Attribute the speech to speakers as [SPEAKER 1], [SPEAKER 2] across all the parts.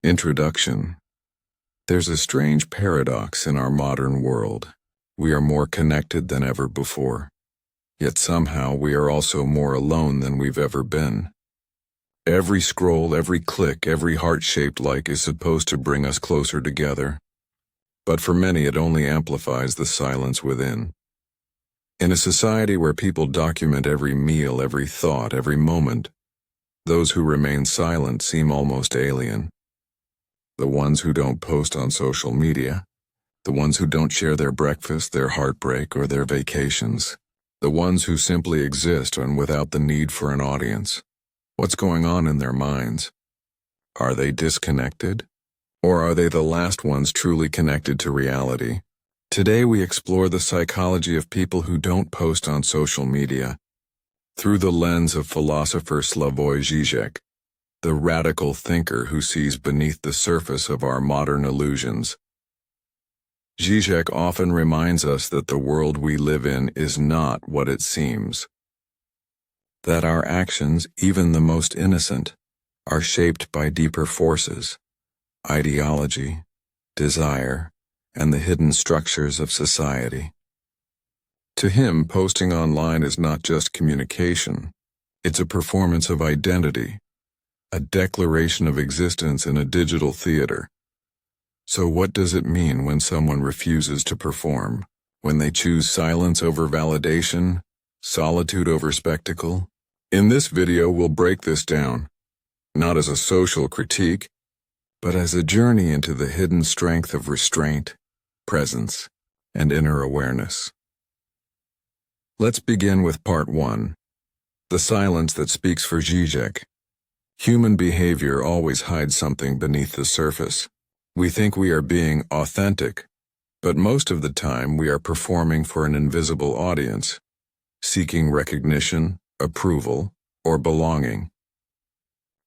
[SPEAKER 1] Introduction. There's a strange paradox in our modern world. We are more connected than ever before. Yet somehow we are also more alone than we've ever been. Every scroll, every click, every heart-shaped like is supposed to bring us closer together. But for many it only amplifies the silence within. In a society where people document every meal, every thought, every moment, those who remain silent seem almost alien. The ones who don't post on social media, the ones who don't share their breakfast, their heartbreak, or their vacations, the ones who simply exist and without the need for an audience. What's going on in their minds? Are they disconnected? Or are they the last ones truly connected to reality? Today we explore the psychology of people who don't post on social media through the lens of philosopher Slavoj Žižek, the radical thinker who sees beneath the surface of our modern illusions. Žižek often reminds us that the world we live in is not what it seems. That our actions, even the most innocent, are shaped by deeper forces, ideology, desire, and the hidden structures of society. To him, posting online is not just communication, it's a performance of identity, a declaration of existence in a digital theater. So what does it mean when someone refuses to perform? When they choose silence over validation, solitude over spectacle? In this video we'll break this down, not as a social critique, but as a journey into the hidden strength of restraint, presence, and inner awareness. Let's begin with part 1, the silence that speaks for Žižek. Human behavior always hides something beneath the surface. We think we are being authentic, but most of the time we are performing for an invisible audience, seeking recognition, approval, or belonging.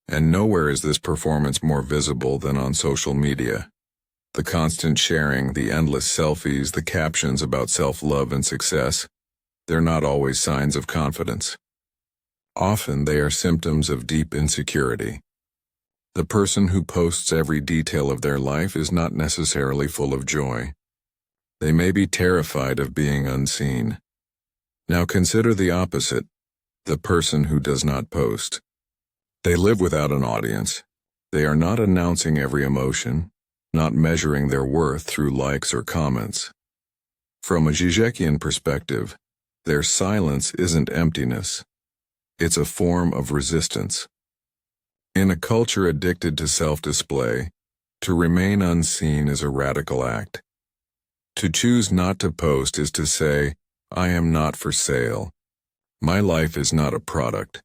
[SPEAKER 1] And nowhere is this performance more visible than on social media. The constant sharing, the endless selfies, the captions about self-love and success, they're not always signs of confidence. Often they are symptoms of deep insecurity. The person who posts every detail of their life is not necessarily full of joy. They may be terrified of being unseen. Now consider the opposite, the person who does not post. They live without an audience. They are not announcing every emotion, not measuring their worth through likes or comments. From a Žižekian perspective, their silence isn't emptiness. It's a form of resistance. In a culture addicted to self-display, to remain unseen is a radical act. To choose not to post is to say, I am not for sale. My life is not a product.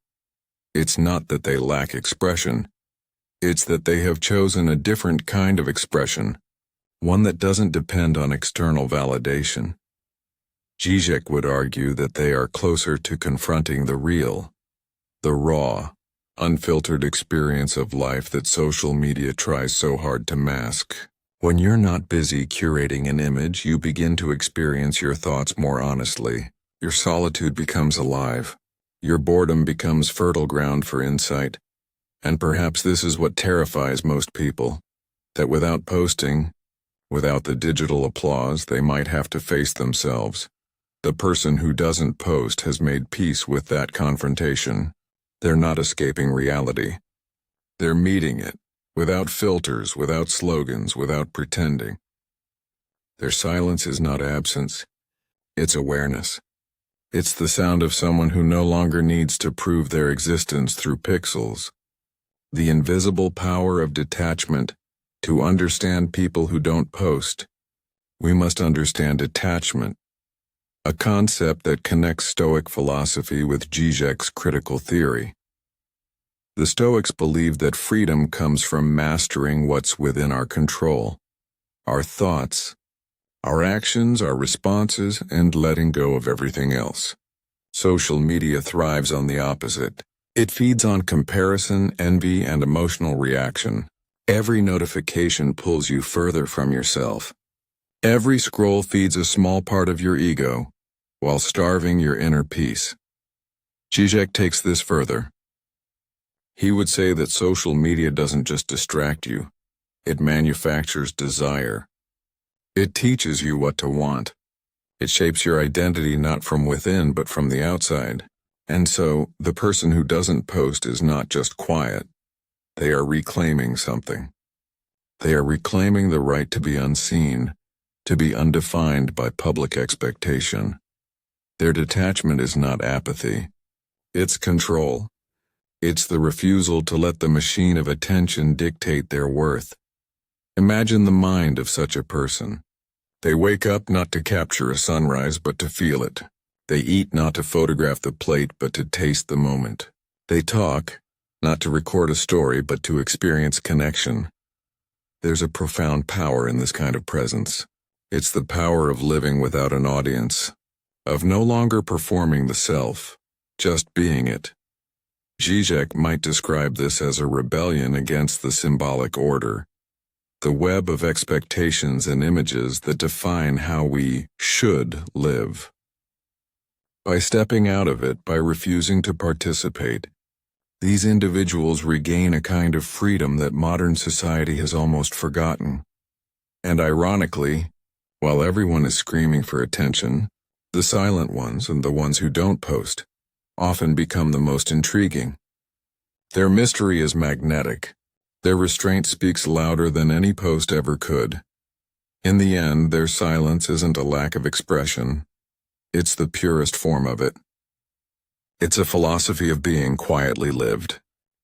[SPEAKER 1] It's not that they lack expression. It's that they have chosen a different kind of expression, one that doesn't depend on external validation. Žižek would argue that they are closer to confronting the real, the raw, unfiltered experience of life that social media tries so hard to mask. When you're not busy curating an image, you begin to experience your thoughts more honestly. Your solitude becomes alive. Your boredom becomes fertile ground for insight. And perhaps this is what terrifies most people, that without posting, without the digital applause, they might have to face themselves. The person who doesn't post has made peace with that confrontation. They're not escaping reality. They're meeting it, without filters, without slogans, without pretending. Their silence is not absence, it's awareness. It's the sound of someone who no longer needs to prove their existence through pixels. The invisible power of detachment. To understand people who don't post, we must understand detachment, a concept that connects Stoic philosophy with Žižek's critical theory. The Stoics believed that freedom comes from mastering what's within our control, our thoughts, our actions, our responses, and letting go of everything else. Social media thrives on the opposite. It feeds on comparison, envy, and emotional reaction. Every notification pulls you further from yourself. Every scroll feeds a small part of your ego, while starving your inner peace. Žižek takes this further. He would say that social media doesn't just distract you, It manufactures desire. It teaches you what to want. It shapes your identity not from within but from the outside. And so, the person who doesn't post is not just quiet. They are reclaiming something. They are reclaiming the right to be unseen, to be undefined by public expectation. Their detachment is not apathy. It's control. It's the refusal to let the machine of attention dictate their worth. Imagine the mind of such a person. They wake up not to capture a sunrise but to feel it. They eat not to photograph the plate but to taste the moment. They talk, not to record a story but to experience connection. There's a profound power in this kind of presence. It's the power of living without an audience, of no longer performing the self, just being it. Žižek might describe this as a rebellion against the symbolic order, the web of expectations and images that define how we should live. By stepping out of it, by refusing to participate, these individuals regain a kind of freedom that modern society has almost forgotten. And ironically, while everyone is screaming for attention, the silent ones and the ones who don't post often become the most intriguing. Their mystery is magnetic. Their restraint speaks louder than any post ever could. In the end, their silence isn't a lack of expression. It's the purest form of it. It's a philosophy of being quietly lived.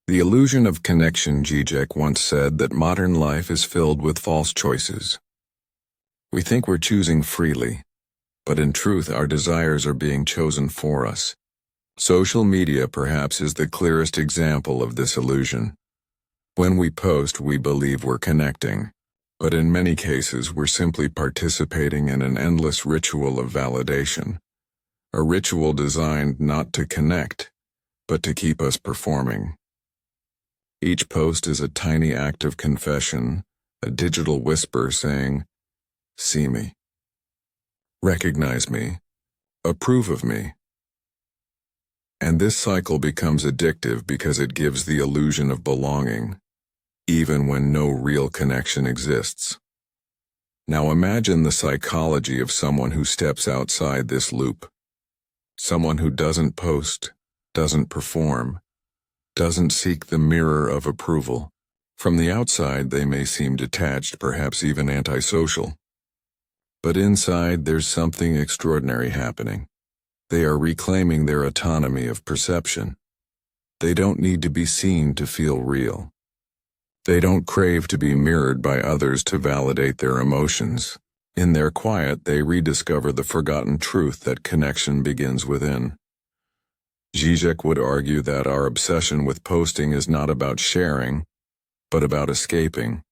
[SPEAKER 1] The illusion of connection. Žižek once said that modern life is filled with false choices. We think we're choosing freely, but in truth our desires are being chosen for us. Social media perhaps is the clearest example of this illusion. When we post, we believe we're connecting, but in many cases we're simply participating in an endless ritual of validation. A ritual designed not to connect, but to keep us performing. Each post is a tiny act of confession, a digital whisper saying, "See me. Recognize me. Approve of me." And this cycle becomes addictive because it gives the illusion of belonging, even when no real connection exists. Now imagine the psychology of someone who steps outside this loop. Someone who doesn't post, doesn't perform, doesn't seek the mirror of approval. From the outside, they may seem detached, perhaps even antisocial. But inside, there's something extraordinary happening. They are reclaiming their autonomy of perception. They don't need to be seen to feel real. They don't crave to be mirrored by others to validate their emotions. In their quiet, they rediscover the forgotten truth that connection begins within. Žižek would argue that our obsession with posting is not about sharing, but about escaping.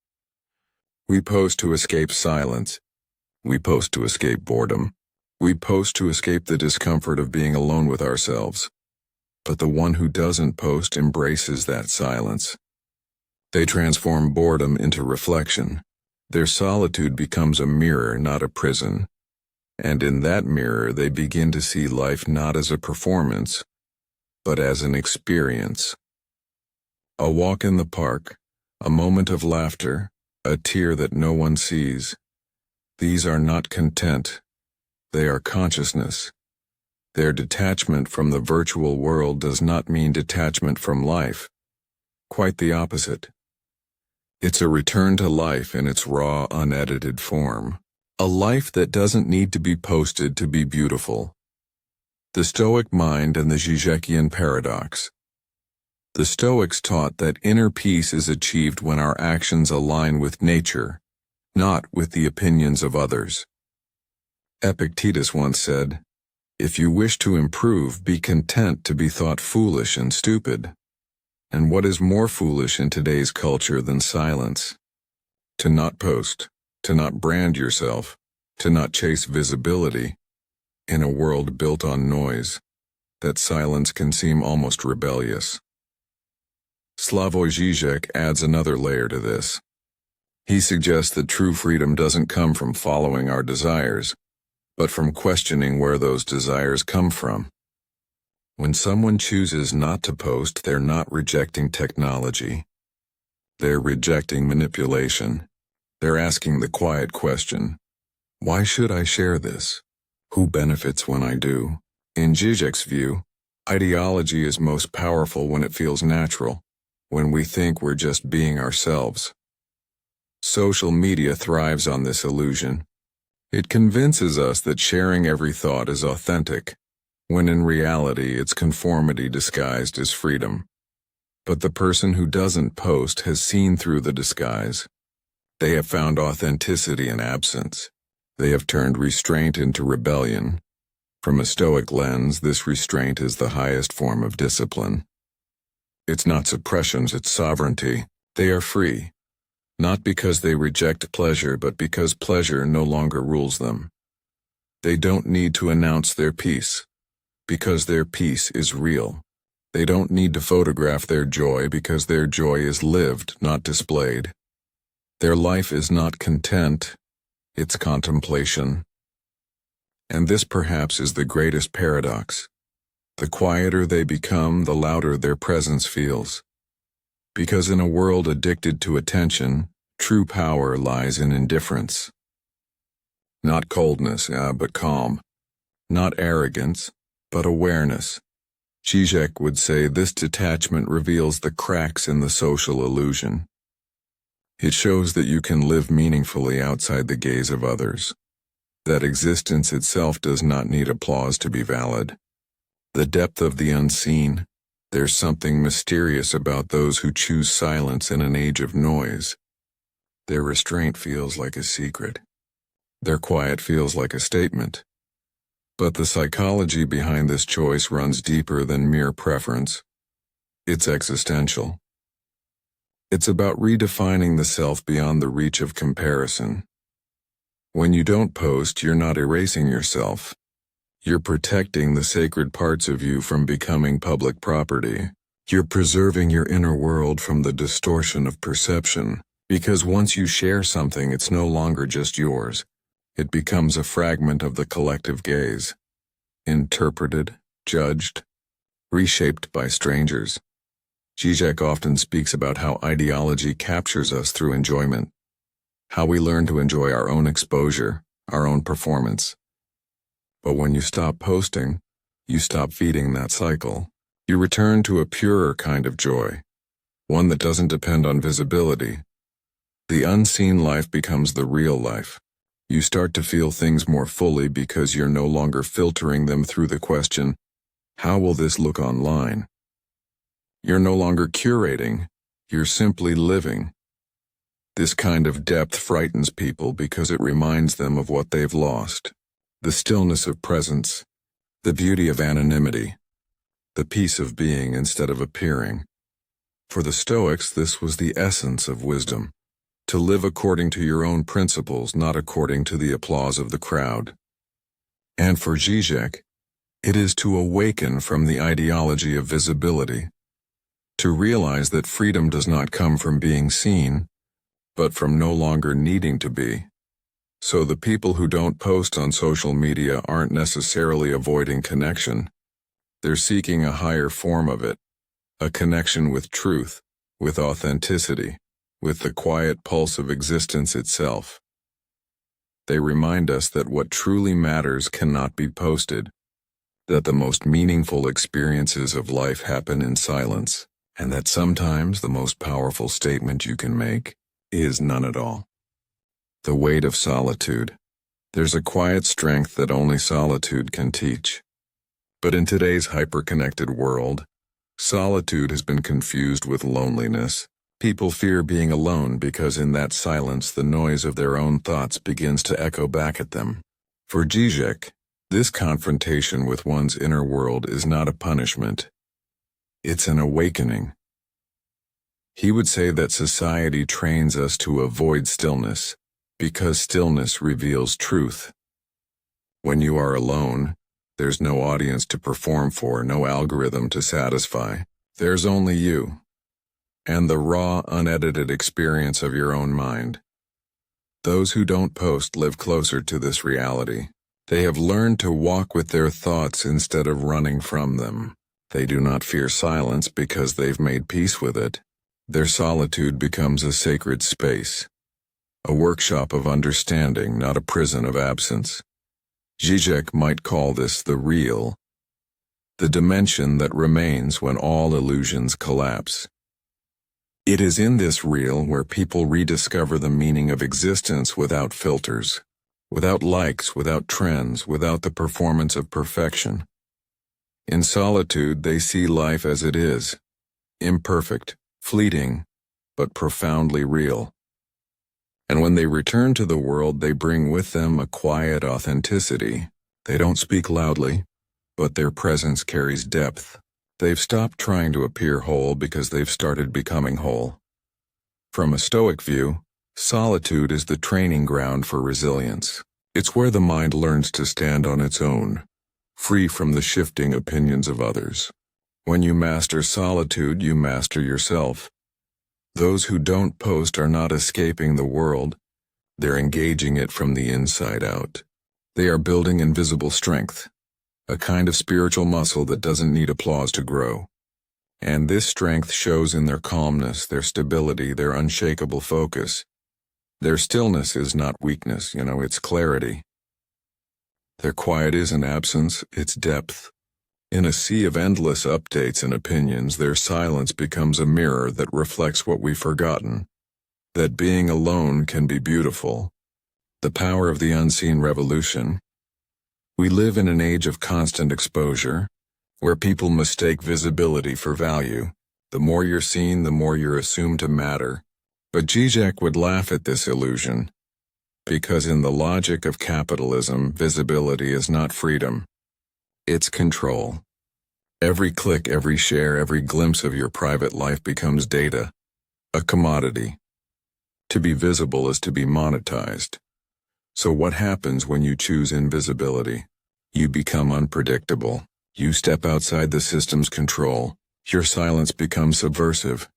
[SPEAKER 1] We post to escape silence. We post to escape boredom. We post to escape the discomfort of being alone with ourselves. But the one who doesn't post embraces that silence. They transform boredom into reflection. Their solitude becomes a mirror, not a prison. And in that mirror, they begin to see life not as a performance, but as an experience. A walk in the park, a moment of laughter, a tear that no one sees. These are not content. They are consciousness. Their detachment from the virtual world does not mean detachment from life. Quite the opposite. It's a return to life in its raw, unedited form. A life that doesn't need to be posted to be beautiful. The Stoic mind and the Žižekian paradox. The Stoics taught that inner peace is achieved when our actions align with nature, not with the opinions of others. Epictetus once said, "If you wish to improve, be content to be thought foolish and stupid." And what is more foolish in today's culture than silence? To not post, to not brand yourself, to not chase visibility. In a world built on noise, that silence can seem almost rebellious. Slavoj Žižek adds another layer to this. He suggests that true freedom doesn't come from following our desires, but from questioning where those desires come from. When someone chooses not to post, they're not rejecting technology. They're rejecting manipulation. They're asking the quiet question, why should I share this? Who benefits when I do? In Žižek's view, ideology is most powerful when it feels natural, when we think we're just being ourselves. Social media thrives on this illusion. It convinces us that sharing every thought is authentic, when in reality it's conformity disguised as freedom. But the person who doesn't post has seen through the disguise. They have found authenticity in absence. They have turned restraint into rebellion. From a Stoic lens, this restraint is the highest form of discipline. It's not suppressions, it's sovereignty. They are free, not because they reject pleasure, but because pleasure no longer rules them. They don't need to announce their peace, because their peace is real. They don't need to photograph their joy, because their joy is lived, not displayed. Their life is not content, it's contemplation. And this perhaps is the greatest paradox. The quieter they become, the louder their presence feels. Because in a world addicted to attention, true power lies in indifference. Not coldness, but calm. Not arrogance, but awareness. Žižek would say this detachment reveals the cracks in the social illusion. It shows that you can live meaningfully outside the gaze of others. That existence itself does not need applause to be valid. The depth of the unseen. There's something mysterious about those who choose silence in an age of noise. Their restraint feels like a secret. Their quiet feels like a statement. But the psychology behind this choice runs deeper than mere preference. It's existential. It's about redefining the self beyond the reach of comparison. When you don't post, you're not erasing yourself. You're protecting the sacred parts of you from becoming public property. You're preserving your inner world from the distortion of perception, because once you share something, it's no longer just yours. It becomes a fragment of the collective gaze, interpreted, judged, reshaped by strangers. Žižek often speaks about how ideology captures us through enjoyment, how we learn to enjoy our own exposure, our own performance. But when you stop posting, you stop feeding that cycle. You return to a purer kind of joy, one that doesn't depend on visibility. The unseen life becomes the real life. You start to feel things more fully because you're no longer filtering them through the question, how will this look online? You're no longer curating, you're simply living. This kind of depth frightens people because it reminds them of what they've lost. The stillness of presence, the beauty of anonymity, the peace of being instead of appearing. For the Stoics, this was the essence of wisdom, to live according to your own principles, not according to the applause of the crowd. And for Žižek, it is to awaken from the ideology of visibility, to realize that freedom does not come from being seen, but from no longer needing to be. So the people who don't post on social media aren't necessarily avoiding connection. They're seeking a higher form of it, a connection with truth, with authenticity, with the quiet pulse of existence itself. They remind us that what truly matters cannot be posted, that the most meaningful experiences of life happen in silence, and that sometimes the most powerful statement you can make is none at all. The weight of solitude. There's a quiet strength that only solitude can teach. But in today's hyper-connected world, solitude has been confused with loneliness. People fear being alone because in that silence the noise of their own thoughts begins to echo back at them. For Žižek, this confrontation with one's inner world is not a punishment. It's an awakening. He would say that society trains us to avoid stillness, because stillness reveals truth. When you are alone, there's no audience to perform for, no algorithm to satisfy. There's only you, and the raw, unedited experience of your own mind. Those who don't post live closer to this reality. They have learned to walk with their thoughts instead of running from them. They do not fear silence because they've made peace with it. Their solitude becomes a sacred space, a workshop of understanding, not a prison of absence. Žižek might call this the real, the dimension that remains when all illusions collapse. It is in this real where people rediscover the meaning of existence without filters, without likes, without trends, without the performance of perfection. In solitude, they see life as it is, imperfect, fleeting, but profoundly real. And when they return to the world, they bring with them a quiet authenticity. They don't speak loudly, but their presence carries depth. They've stopped trying to appear whole because they've started becoming whole. From a Stoic view, solitude is the training ground for resilience. It's where the mind learns to stand on its own, free from the shifting opinions of others. When you master solitude, you master yourself. Those who don't post are not escaping the world, they're engaging it from the inside out. They are building invisible strength, a kind of spiritual muscle that doesn't need applause to grow. And this strength shows in their calmness, their stability, their unshakable focus. Their stillness is not weakness, it's clarity. Their quiet isn't absence, it's depth. In a sea of endless updates and opinions, their silence becomes a mirror that reflects what we've forgotten. That being alone can be beautiful. The power of the unseen revolution. We live in an age of constant exposure, where people mistake visibility for value. The more you're seen, the more you're assumed to matter. But Žižek would laugh at this illusion, because in the logic of capitalism, visibility is not freedom. It's control. Every click, every share, every glimpse of your private life becomes data, a commodity. To be visible is to be monetized. So what happens when you choose invisibility? You become unpredictable. You step outside the system's control. Your silence becomes subversive.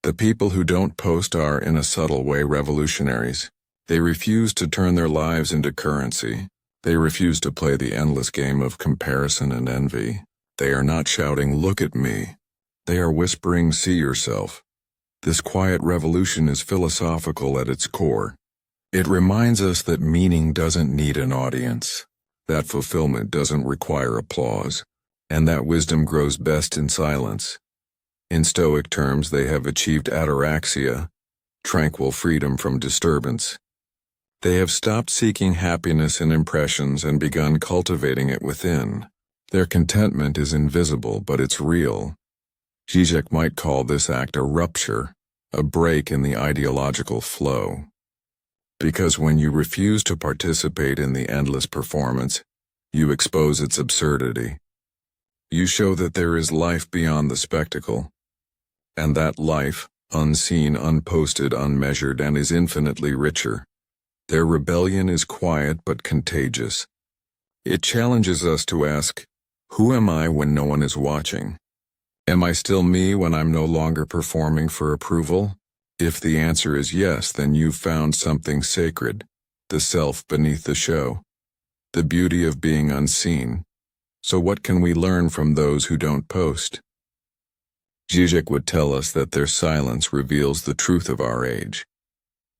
[SPEAKER 1] The people who don't post are, in a subtle way, revolutionaries. They refuse to turn their lives into currency. They refuse to play the endless game of comparison and envy. They are not shouting, "Look at me." They are whispering, "See yourself." This quiet revolution is philosophical at its core. It reminds us that meaning doesn't need an audience, that fulfillment doesn't require applause, and that wisdom grows best in silence. In Stoic terms, they have achieved ataraxia, tranquil freedom from disturbance. They have stopped seeking happiness in impressions and begun cultivating it within. Their contentment is invisible, but it's real. Žižek might call this act a rupture, a break in the ideological flow. Because when you refuse to participate in the endless performance, you expose its absurdity. You show that there is life beyond the spectacle. And that life, unseen, unposted, unmeasured, and is infinitely richer. Their rebellion is quiet but contagious. It challenges us to ask, who am I when no one is watching? Am I still me when I'm no longer performing for approval? If the answer is yes, then you've found something sacred, the self beneath the show, the beauty of being unseen. So what can we learn from those who don't post? Žižek would tell us that their silence reveals the truth of our age,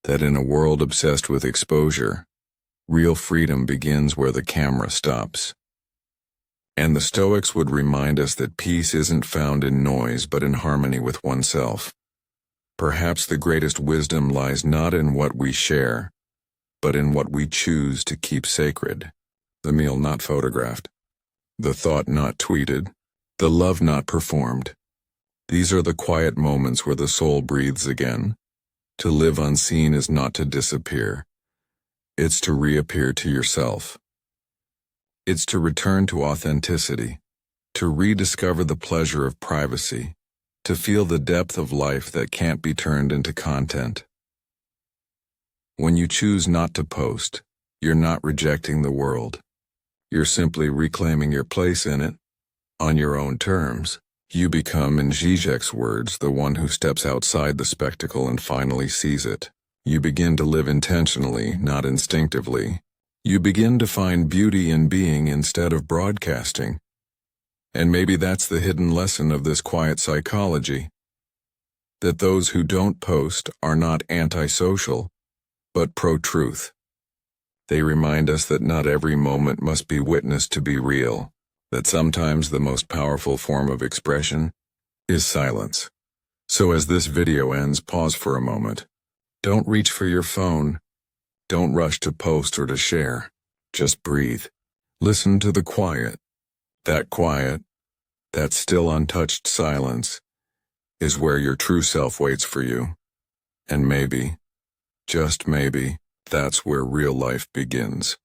[SPEAKER 1] that in a world obsessed with exposure, real freedom begins where the camera stops. And the Stoics would remind us that peace isn't found in noise but in harmony with oneself. Perhaps the greatest wisdom lies not in what we share, but in what we choose to keep sacred. The meal not photographed, the thought not tweeted, the love not performed. These are the quiet moments where the soul breathes again. To live unseen is not to disappear. It's to reappear to yourself. It's to return to authenticity, to rediscover the pleasure of privacy, to feel the depth of life that can't be turned into content. When you choose not to post, you're not rejecting the world. You're simply reclaiming your place in it, on your own terms. You become, in Žižek's words, the one who steps outside the spectacle and finally sees it. You begin to live intentionally, not instinctively. You begin to find beauty in being instead of broadcasting. And maybe that's the hidden lesson of this quiet psychology. that those who don't post are not antisocial, but pro-truth. They remind us that not every moment must be witnessed to be real, that sometimes the most powerful form of expression is silence. So as this video ends, pause for a moment. Don't reach for your phone. Don't rush to post or to share. Just breathe. Listen to the quiet. That quiet, that still untouched silence, is where your true self waits for you. And maybe, just maybe, that's where real life begins.